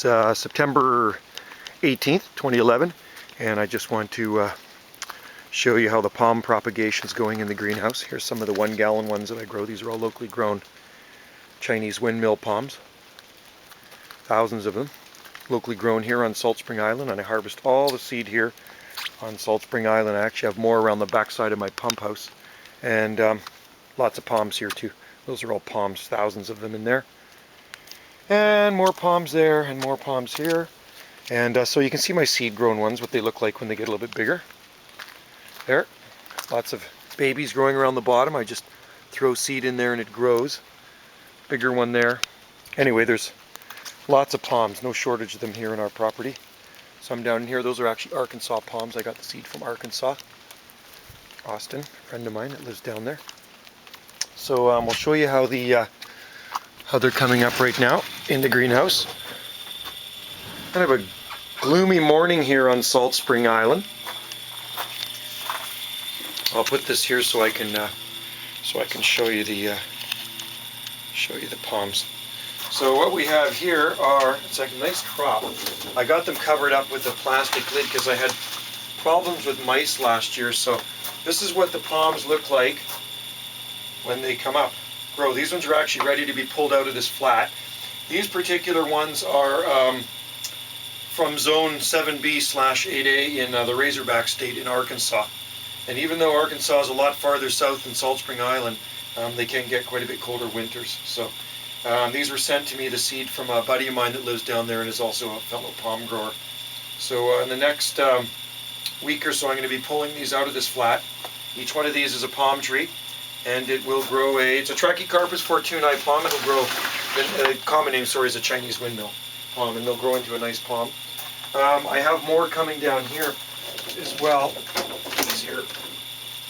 It's September 18th, 2011, and I just want to show you how the palm propagation is going in the greenhouse. Here's some of the 1 gallon ones that I grow. These are all locally grown Chinese windmill palms. Thousands of them. Locally grown here on Salt Spring Island, and I harvest all the seed here on Salt Spring Island. I actually have more around the backside of my pump house, and lots of palms here too. Those are all palms, thousands of them in there. And more palms there, and more palms here. And so you can see my seed grown ones, what they look like when they get a little bit bigger. There, lots of babies growing around the bottom. I just throw seed in there and it grows. Bigger one there. Anyway, there's lots of palms, no shortage of them here in our property. Some down here, those are actually Arkansas palms. I got the seed from Arkansas. Austin, a friend of mine that lives down there. So we'll show you how they're coming up right now in the greenhouse. Kind of a gloomy morning here on Salt Spring Island. I'll put this here so I can show you the palms. So what we have here are, it's like a nice crop. I got them covered up with a plastic lid because I had problems with mice last year. So this is what the palms look like when they come up. Grow. These ones are actually ready to be pulled out of this flat. These particular ones are from Zone 7B/8A in the Razorback State in Arkansas. And even though Arkansas is a lot farther south than Salt Spring Island, they can get quite a bit colder winters. So these were sent to me, the seed, from a buddy of mine that lives down there and is also a fellow palm grower. So in the next week or so, I'm going to be pulling these out of this flat. Each one of these is a palm tree, and it will grow it's a Trachycarpus fortunei palm. It'll grow, the common name, sorry, is a Chinese windmill palm, and they'll grow into a nice palm. I have more coming down here as well. These here,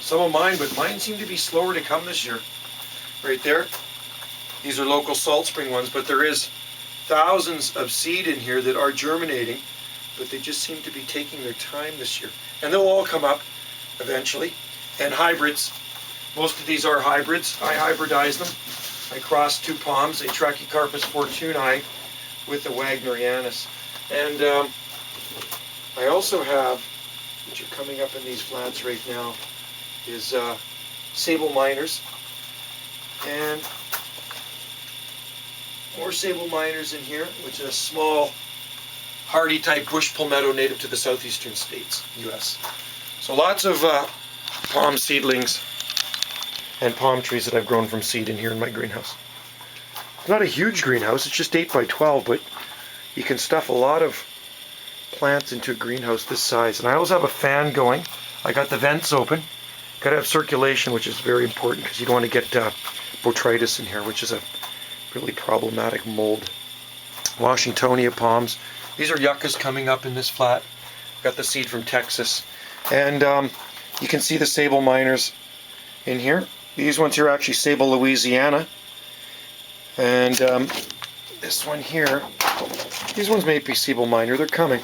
some of mine, but mine seem to be slower to come this year. Right there. These are local Salt Spring ones, but there is thousands of seed in here that are germinating, but they just seem to be taking their time this year. And they'll all come up eventually. And hybrids. Most of these are hybrids. I hybridize them. I cross 2 palms, a Trachycarpus fortunei with the Wagnerianus. And I also have, which are coming up in these flats right now, is sable minors. And more sable minors in here, which is a small, hardy type bush palmetto native to the southeastern states, U.S. So lots of palm seedlings and palm trees that I've grown from seed in here in my greenhouse. It's not a huge greenhouse, it's just 8 by 12, but you can stuff a lot of plants into a greenhouse this size. And I always have a fan going. I got the vents open. Got to have circulation, which is very important because you don't want to get botrytis in here, which is a really problematic mold. Washingtonia palms. These are yuccas coming up in this flat. Got the seed from Texas. And you can see the sable minors in here. These ones here are actually Sable Louisiana. And this one here, these ones may be Sable Minor. They're coming.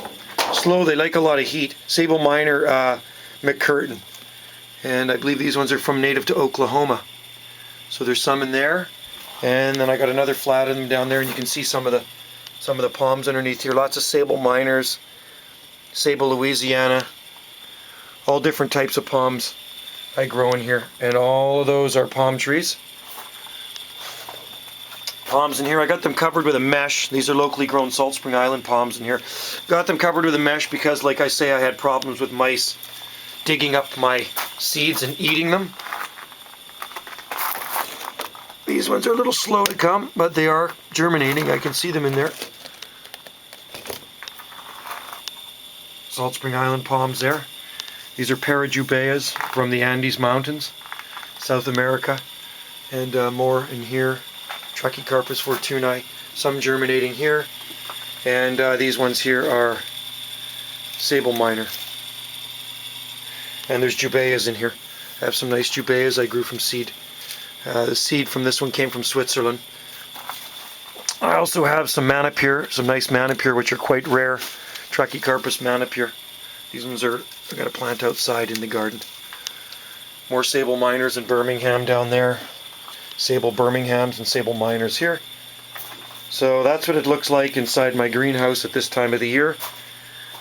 Slow, they like a lot of heat. Sable Minor McCurtain. And I believe these ones are from native to Oklahoma. So there's some in there. And then I got another flat of them down there, and you can see some of the palms underneath here. Lots of Sable Minors, Sable Louisiana, all different types of palms I grow in here. And all of those are palm trees. Palms in here, I got them covered with a mesh. These are locally grown Salt Spring Island palms in here. Got them covered with a mesh because, like I say, I had problems with mice digging up my seeds and eating them. These ones are a little slow to come, but they are germinating. I can see them in there. Salt Spring Island palms there. These are Parajubaeas from the Andes Mountains, South America. And more in here. Trachycarpus fortunei. Some germinating here. And these ones here are Sable Minor. And there's Jubaeas in here. I have some nice Jubaeas I grew from seed. The seed from this one came from Switzerland. I also have some Manipure, some nice Manipure, which are quite rare. Trachycarpus Manipure. These ones are, I've got a plant outside in the garden. More Sable Minors in Birmingham down there. Sable Birminghams and Sable Minors here. So that's what it looks like inside my greenhouse at this time of the year.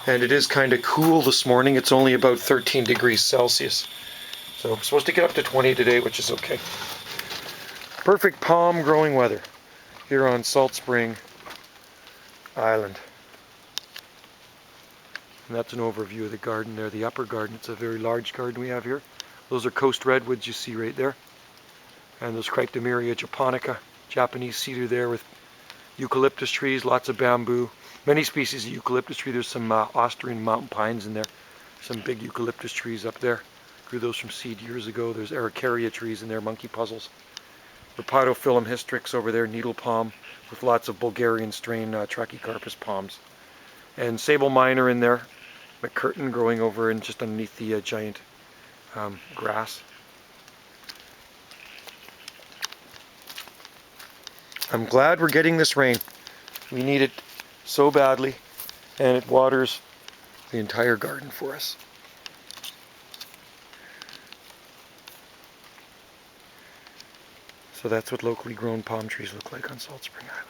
And it is kind of cool this morning. It's only about 13 degrees Celsius. So I'm supposed to get up to 20 today, which is okay. Perfect palm growing weather here on Salt Spring Island. And that's an overview of the garden there, the upper garden. It's a very large garden we have here. Those are coast redwoods you see right there. And there's Cryptomeria japonica, Japanese cedar there with eucalyptus trees, lots of bamboo. Many species of eucalyptus tree. There's some Austrian mountain pines in there. Some big eucalyptus trees up there. Grew those from seed years ago. There's Araucaria trees in there, monkey puzzles. Rhipidophyllum hystrix over there, needle palm, with lots of Bulgarian strain Trachycarpus palms. And sable minor in there, McCurtain growing over and just underneath the giant grass. I'm glad we're getting this rain. We need it so badly, and it waters the entire garden for us. So that's what locally grown palm trees look like on Salt Spring Island.